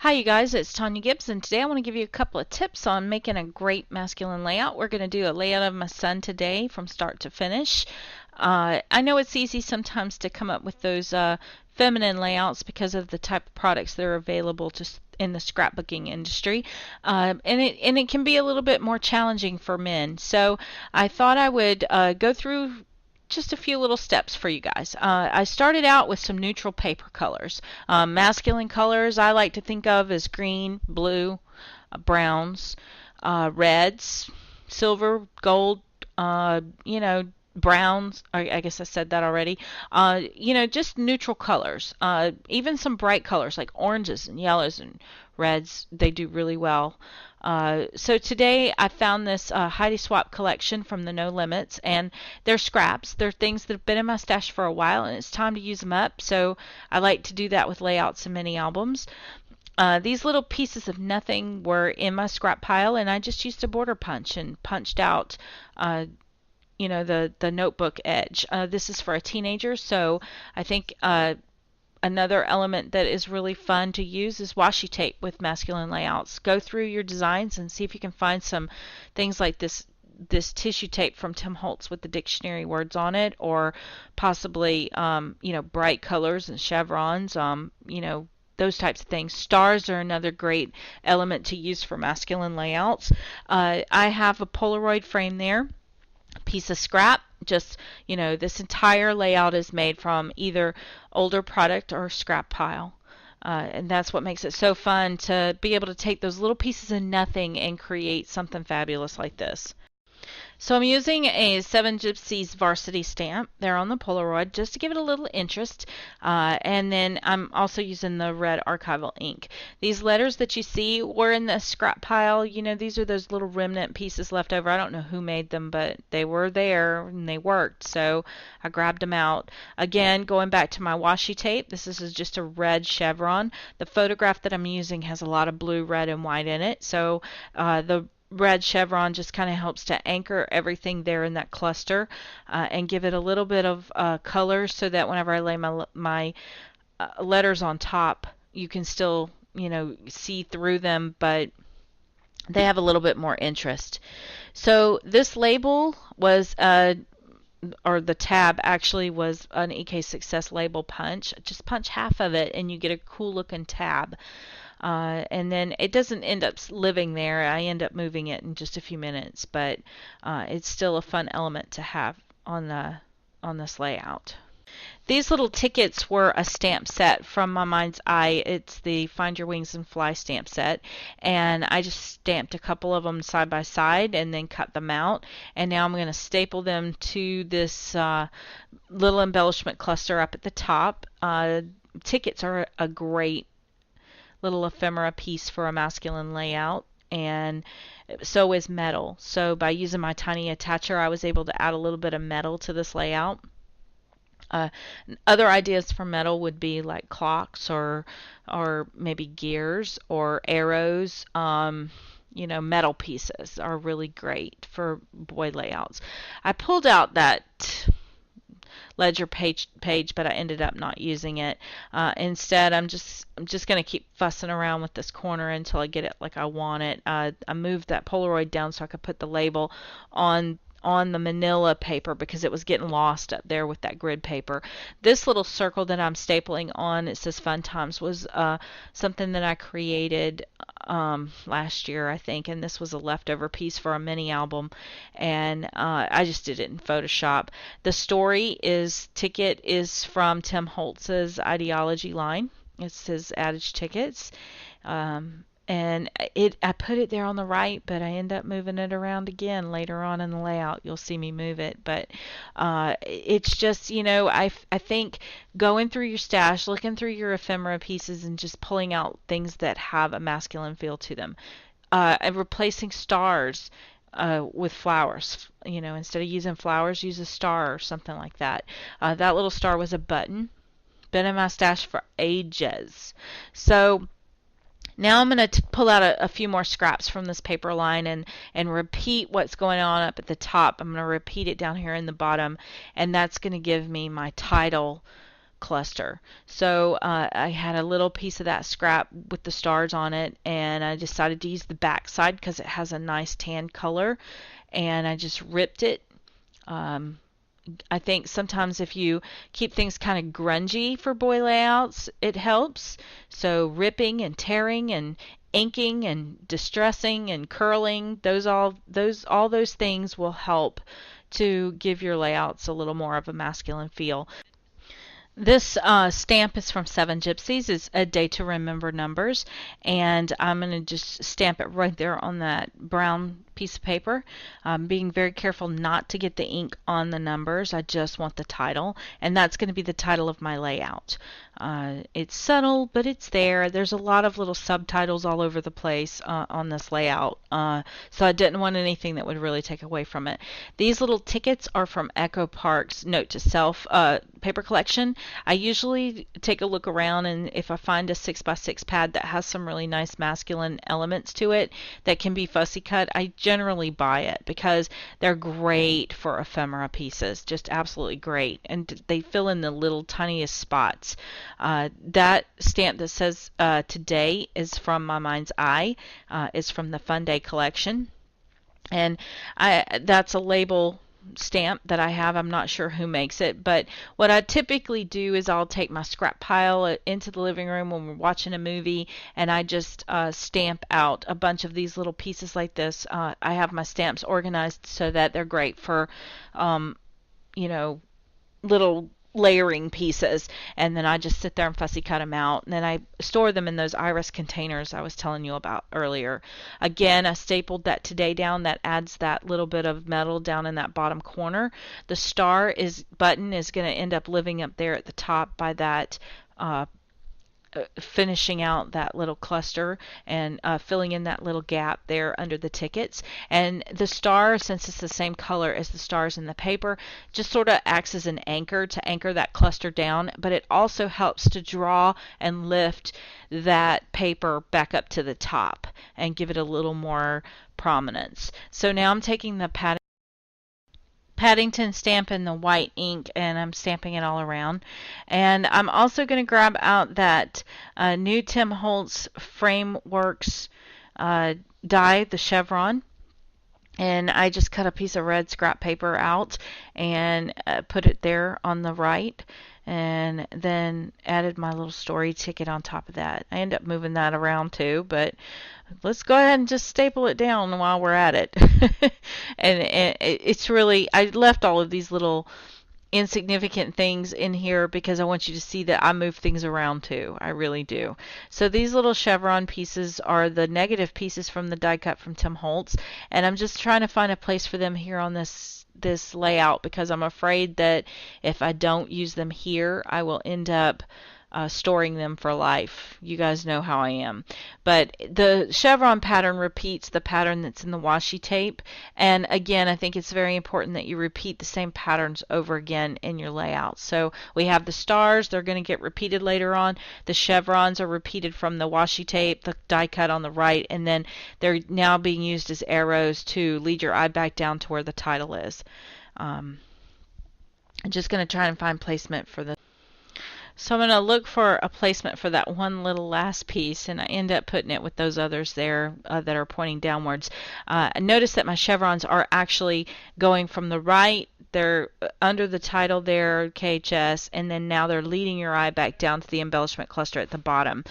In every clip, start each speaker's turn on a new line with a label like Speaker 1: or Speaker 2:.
Speaker 1: Hi you guys, it's Tonya Gibbs, and today I want to give you a couple of tips on making a great masculine layout. We're going to do a layout of my son today from start to finish. I know it's easy sometimes to come up with those feminine layouts because of the type of products that are available in the scrapbooking industry, and it can be a little bit more challenging for men. So I thought I would go through just a few little steps for you guys. I started out with some neutral paper colors. Masculine colors I like to think of as green, blue, browns, reds, silver, gold, browns. I guess I said that already. Just neutral colors. Even some bright colors like oranges and yellows and reds, they do really well. So today I found this Heidi Swap collection from the No Limits, and they're scraps. They're things that have been in my stash for a while, and it's time to use them up. So I like to do that with layouts and mini albums. These little pieces of nothing were in my scrap pile, and I just used a border punch and punched out the notebook edge. This is for a teenager, so I think another element that is really fun to use is washi tape with masculine layouts. Go through your designs and see if you can find some things like this tissue tape from Tim Holtz with the dictionary words on it, or possibly bright colors and chevrons, those types of things. Stars are another great element to use for masculine layouts. I have a Polaroid frame there, piece of scrap. Just, this entire layout is made from either older product or scrap pile. And that's what makes it so fun to be able to take those little pieces of nothing and create something fabulous like this. So I'm using a 7 Gypsies varsity stamp there on the Polaroid just to give it a little interest. And then I'm also using the red archival ink. These letters that you see were in the scrap pile. These are those little remnant pieces left over. I don't know who made them, but they were there and they worked. So I grabbed them out. Again, going back to my washi tape, this is just a red chevron. The photograph that I'm using has a lot of blue, red, and white in it. So the red chevron just kind of helps to anchor everything there in that cluster, and give it a little bit of color so that whenever I lay my letters on top, you can still see through them, but they have a little bit more interest. So this label was or the tab actually was an EK Success label punch. Just punch half of it and you get a cool looking tab. And then it doesn't end up living there. I end up moving it in just a few minutes, but it's still a fun element to have on this layout. These little tickets were a stamp set from My Mind's Eye. It's the Find Your Wings and Fly stamp set, and I just stamped a couple of them side by side and then cut them out, and now I'm going to staple them to this little embellishment cluster up at the top. Tickets are a great little ephemera piece for a masculine layout, and so is metal. So by using my tiny attacher, I was able to add a little bit of metal to this layout. Other ideas for metal would be like clocks or maybe gears or arrows. Metal pieces are really great for boy layouts. I pulled out that ledger page, but I ended up not using it. Instead, I'm just going to keep fussing around with this corner until I get it like I want it. I moved that Polaroid down so I could put the label on the manila paper because it was getting lost up there with that grid paper. This little circle that I'm stapling on, it says Fun Times, was something that I created last year, I think, and this was a leftover piece for a mini album, and I just did it in Photoshop. The story ticket is from Tim Holtz's Ideology line. It's his adage tickets. And I put it there on the right, but I end up moving it around again later on in the layout. You'll see me move it, but it's just, I think going through your stash, looking through your ephemera pieces, and just pulling out things that have a masculine feel to them. And replacing stars with flowers. Instead of using flowers, use a star or something like that. That little star was a button. Been in my stash for ages. So now I'm going to pull out a few more scraps from this paper line and repeat what's going on up at the top. I'm going to repeat it down here in the bottom, and that's going to give me my title cluster. So I had a little piece of that scrap with the stars on it, and I decided to use the back side because it has a nice tan color, and I just ripped it. Um, I think sometimes if you keep things kind of grungy for boy layouts, it helps. So ripping and tearing and inking and distressing and curling, all those things will help to give your layouts a little more of a masculine feel. This stamp is from Seven Gypsies. It's a day to remember numbers, and I'm going to just stamp it right there on that brown piece of paper. Being very careful not to get the ink on the numbers. I just want the title, and that's going to be the title of my layout. It's subtle, but it's there. There's a lot of little subtitles all over the place on this layout, so I didn't want anything that would really take away from it. These little tickets are from Echo Park's Note to Self paper collection. I usually take a look around, and if I find a 6x6 pad that has some really nice masculine elements to it that can be fussy cut, I generally buy it because they're great for ephemera pieces, just absolutely great, and they fill in the little tiniest spots. That stamp that says today is from My Mind's Eye. It's from the Fun Day collection, and that's a label stamp that I have. I'm not sure who makes it, but what I typically do is I'll take my scrap pile into the living room when we're watching a movie, and I just stamp out a bunch of these little pieces like this. I have my stamps organized so that they're great for, you know, little layering pieces, and then I just sit there and fussy cut them out, and then I store them in those iris containers I was telling you about earlier. Again, I stapled that today down. That adds that little bit of metal down in that bottom corner. The star button is going to end up living up there at the top by that finishing out that little cluster and filling in that little gap there under the tickets. And the star, since it's the same color as the stars in the paper, just sort of acts as an anchor to anchor that cluster down, but it also helps to draw and lift that paper back up to the top and give it a little more prominence. So now I'm taking the Paddington stamp in the white ink, and I'm stamping it all around. And I'm also going to grab out that new Tim Holtz Frameworks die, the chevron. And I just cut a piece of red scrap paper out and put it there on the right, and then added my little story ticket on top of that. I end up moving that around too, but let's go ahead and just staple it down while we're at it. And it's really, I left all of these little insignificant things in here because I want you to see that I move things around too. I really do. So these little chevron pieces are the negative pieces from the die cut from Tim Holtz, and I'm just trying to find a place for them here on this layout because I'm afraid that if I don't use them here, I will end up storing them for life. You guys know how I am. But the chevron pattern repeats the pattern that's in the washi tape. And again, I think it's very important that you repeat the same patterns over again in your layout. So we have the stars, they're going to get repeated later on. The chevrons are repeated from the washi tape, the die cut on the right, and then they're now being used as arrows to lead your eye back down to where the title is. I'm just going to try and find placement for the So I'm going to look for a placement for that one little last piece, and I end up putting it with those others there that are pointing downwards. Notice that my chevrons are actually going from the right. They're under the title there, KHS, and then now they're leading your eye back down to the embellishment cluster at the bottom.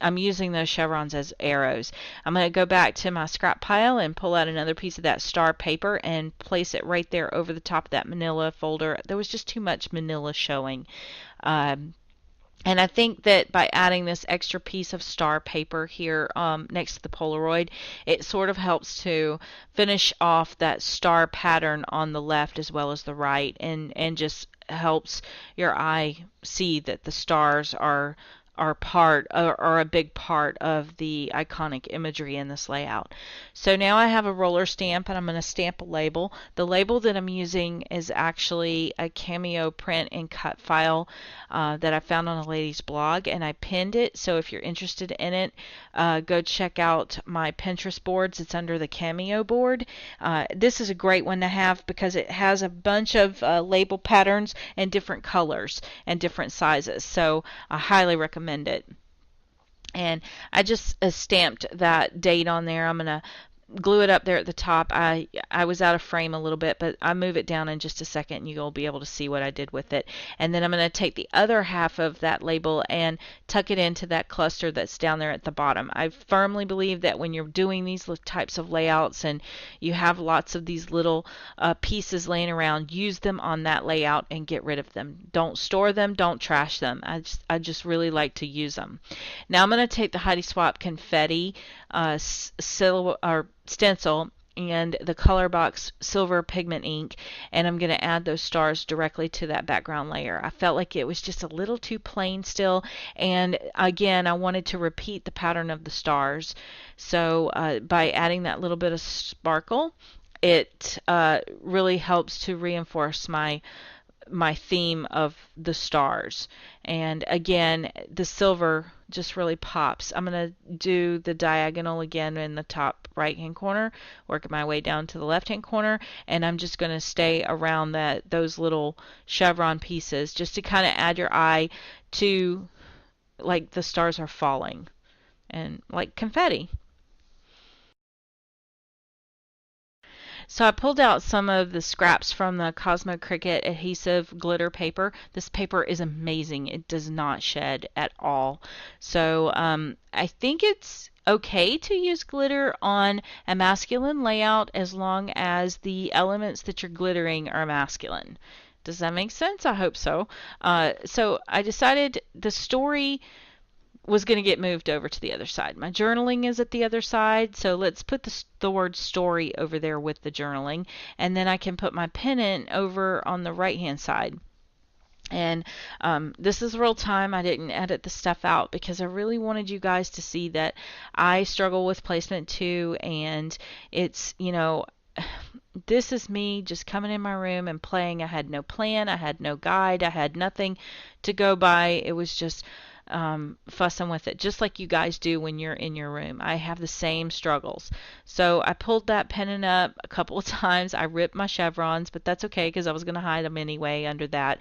Speaker 1: I'm using those chevrons as arrows. I'm going to go back to my scrap pile and pull out another piece of that star paper and place it right there over the top of that manila folder. There was just too much manila showing. And I think that by adding this extra piece of star paper here next to the Polaroid, it sort of helps to finish off that star pattern on the left as well as the right, and just helps your eye see that the stars are are part are a big part of the iconic imagery in this layout. So now I have a roller stamp and I'm going to stamp a label. The label that I'm using is actually a Cameo print and cut file that I found on a lady's blog, and I pinned it. So if you're interested in it, go check out my Pinterest boards. It's under the Cameo board. This is a great one to have because it has a bunch of label patterns and different colors and different sizes. So I highly recommend it. And I just stamped that date on there. I'm going to glue it up there at the top. I was out of frame a little bit, but I move it down in just a second and you'll be able to see what I did with it. And then I'm going to take the other half of that label and tuck it into that cluster that's down there at the bottom. I firmly believe that when you're doing these types of layouts and you have lots of these little pieces laying around, use them on that layout and get rid of them. Don't store them, don't trash them. I just really like to use them. Now I'm going to take the Heidi Swapp confetti stencil and the color box silver pigment ink, and I'm going to add those stars directly to that background layer. I felt like it was just a little too plain still, and again I wanted to repeat the pattern of the stars. So by adding that little bit of sparkle, it really helps to reinforce my theme of the stars. And again, the silver just really pops. I'm going to do the diagonal again in the top right hand corner, working my way down to the left hand corner, and I'm just going to stay around those little chevron pieces just to kind of add your eye to like the stars are falling and like confetti. So I pulled out some of the scraps from the Cosmo Cricut adhesive glitter paper. This paper is amazing. It does not shed at all. So I think it's okay to use glitter on a masculine layout as long as the elements that you're glittering are masculine. Does that make sense? I hope so. So I decided the story was going to get moved over to the other side. My journaling is at the other side, so let's put the word story over there with the journaling, and then I can put my pennant over on the right hand side. And this is real time. I didn't edit the stuff out because I really wanted you guys to see that I struggle with placement too, and it's, this is me just coming in my room and playing. I had no plan, I had no guide, I had nothing to go by. It was just fussing with it, just like you guys do when you're in your room. I have the same struggles. So I pulled that pennant up a couple of times. I ripped my chevrons, but that's okay because I was going to hide them anyway under that.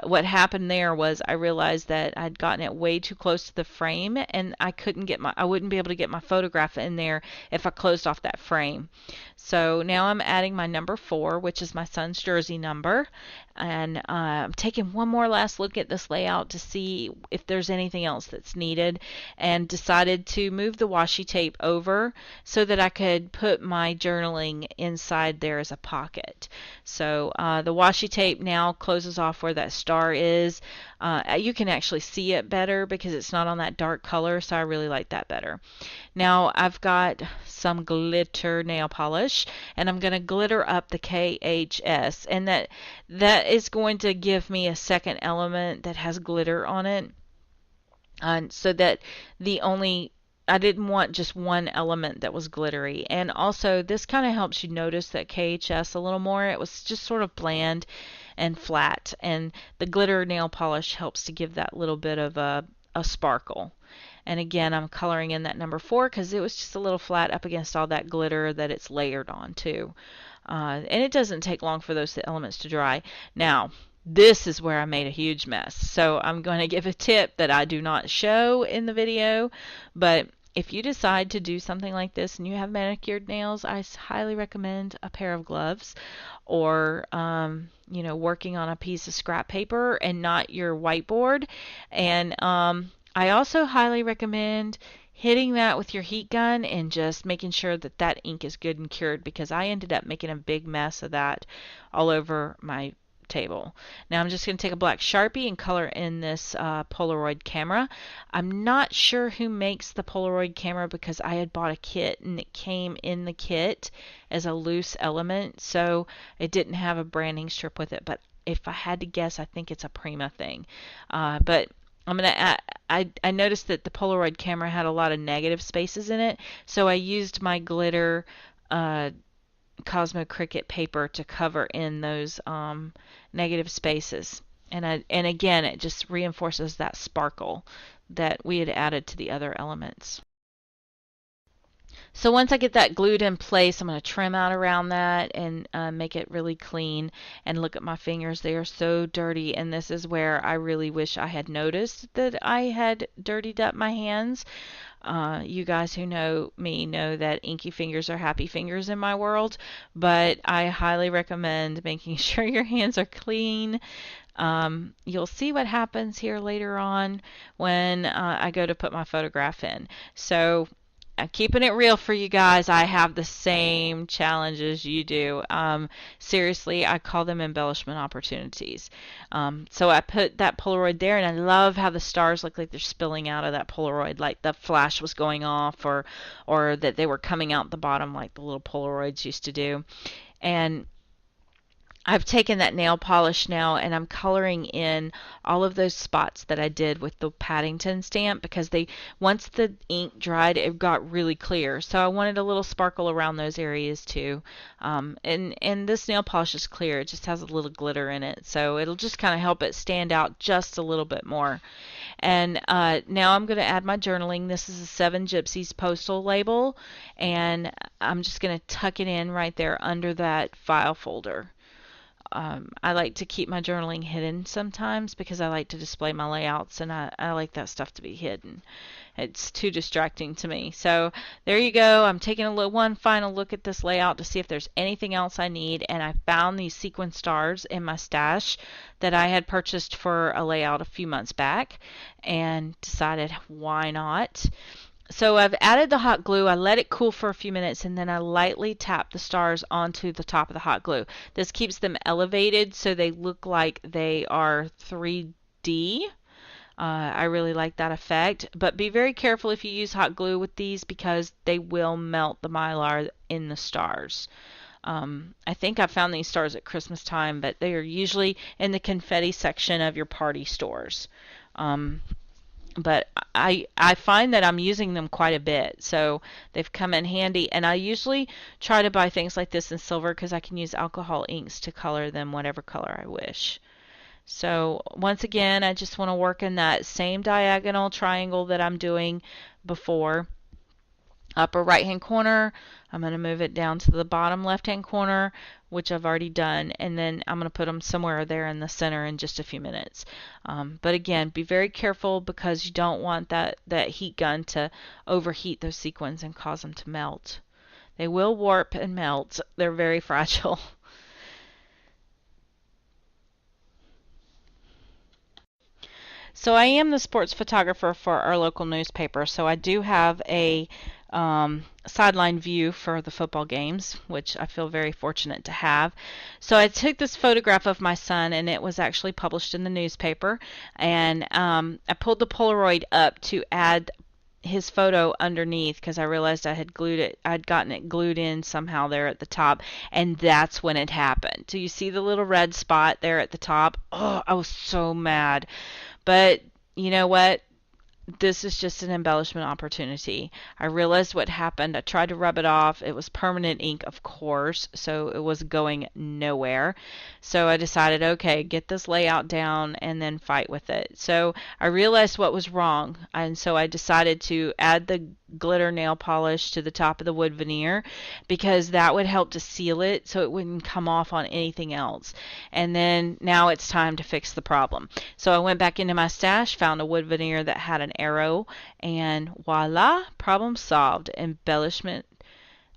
Speaker 1: What happened there was I realized that I'd gotten it way too close to the frame, and I wouldn't be able to get my photograph in there if I closed off that frame. So now I'm adding my number 4, which is my son's jersey number, and I'm taking one more last look at this layout to see if there's anything else that's needed, and decided to move the washi tape over so that I could put my journaling inside there as a pocket. So the washi tape now closes off where that star is. You can actually see it better because it's not on that dark color, so I really like that better. Now I've got some glitter nail polish, and I'm going to glitter up the KHS, and that is going to give me a second element that has glitter on it, so that I didn't want just one element that was glittery. And also this kind of helps you notice that KHS a little more. It was just sort of bland and flat, and the glitter nail polish helps to give that little bit of a sparkle. And again, I'm coloring in that number 4 because it was just a little flat up against all that glitter that it's layered on too. And it doesn't take long for those elements to dry. Now, this is where I made a huge mess. So I'm going to give a tip that I do not show in the video, but if you decide to do something like this and you have manicured nails, I highly recommend a pair of gloves, or working on a piece of scrap paper and not your whiteboard. And I also highly recommend hitting that with your heat gun and just making sure that that ink is good and cured, because I ended up making a big mess of that all over my table. Now I'm just going to take a black Sharpie and color in this Polaroid camera. I'm not sure who makes the Polaroid camera because I had bought a kit and it came in the kit as a loose element, so it didn't have a branding strip with it. But if I had to guess, I think it's a Prima thing. But I'm gonna add, I noticed that the Polaroid camera had a lot of negative spaces in it, so I used my glitter uh, Cosmo Cricut paper to cover in those negative spaces. And again, it just reinforces that sparkle that we had added to the other elements. So once I get that glued in place, I'm going to trim out around that and make it really clean. And look at my fingers. They are so dirty. And this is where I really wish I had noticed that I had dirtied up my hands. You guys who know me know that inky fingers are happy fingers in my world, but I highly recommend making sure your hands are clean. You'll see what happens here later on when I go to put my photograph in. So I'm keeping it real for you guys. I have the same challenges you do. Seriously, I call them embellishment opportunities. So I put that Polaroid there, and I love how the stars look like they're spilling out of that Polaroid, like the flash was going off, or that they were coming out the bottom, like the little Polaroids used to do. And I've taken that nail polish now and I'm coloring in all of those spots that I did with the Paddington stamp because they once the ink dried it got really clear. So I wanted a little sparkle around those areas too. And this nail polish is clear. It just has a little glitter in it. So it'll just kind of help it stand out just a little bit more. And now I'm going to add my journaling. This is a Seven Gypsies postal label. And I'm just going to tuck it in right there under that file folder. I like to keep my journaling hidden sometimes because I like to display my layouts and I like that stuff to be hidden. It's too distracting to me. So there you go. I'm taking one final look at this layout to see if there's anything else I need, and I found these sequin stars in my stash that I had purchased for a layout a few months back and decided why not. So I've added the hot glue. I let it cool for a few minutes and then I lightly tap the stars onto the top of the hot glue. This keeps them elevated so they look like they are 3D. I really like that effect, but be very careful if you use hot glue with these because they will melt the mylar in the stars. I think I found these stars at Christmas time, but they are usually in the confetti section of your party stores. But I find that I'm using them quite a bit, so they've come in handy. And I usually try to buy things like this in silver because I can use alcohol inks to color them whatever color I wish. So once again, I just want to work in that same diagonal triangle that I'm doing before. Upper right hand corner, I'm going to move it down to the bottom left hand corner, which I've already done, and then I'm going to put them somewhere there in the center in just a few minutes. But again, be very careful because you don't want that heat gun to overheat those sequins and cause them to melt. They will warp and melt. They're very fragile. So I am the sports photographer for our local newspaper, so I do have a sideline view for the football games, which I feel very fortunate to have. So I took this photograph of my son, and it was actually published in the newspaper, and I pulled the Polaroid up to add his photo underneath because I realized I'd gotten it glued in somehow there at the top, and that's when it happened. Do you see the little red spot there at the top? Oh, I was so mad. But you know what? This is just an embellishment opportunity. I realized what happened. I tried to rub it off. It was permanent ink, of course, so it was going nowhere. So I decided, okay, get this layout down and then fight with it. So I realized what was wrong, and so I decided to add the glitter nail polish to the top of the wood veneer because that would help to seal it so it wouldn't come off on anything else. And then now it's time to fix the problem. So I went back into my stash, found a wood veneer that had an arrow, and voila, problem solved. Embellishment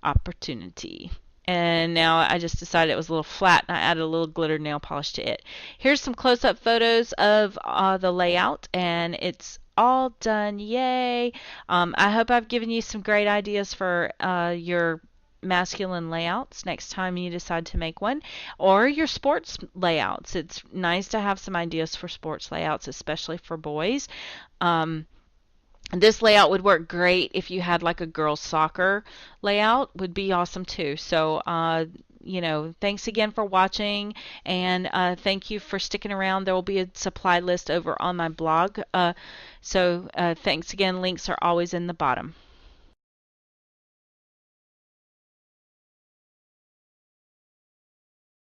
Speaker 1: opportunity. And now I just decided it was a little flat and I added a little glitter nail polish to it. Here's some close-up photos of the layout, and it's all done. Yay! I hope I've given you some great ideas for your masculine layouts next time you decide to make one, or your sports layouts. It's nice to have some ideas for sports layouts, especially for boys. This layout would work great if you had like a girls soccer layout, would be awesome too. So thanks again for watching, and thank you for sticking around. There will be a supply list over on my blog. So thanks again. Links are always in the bottom.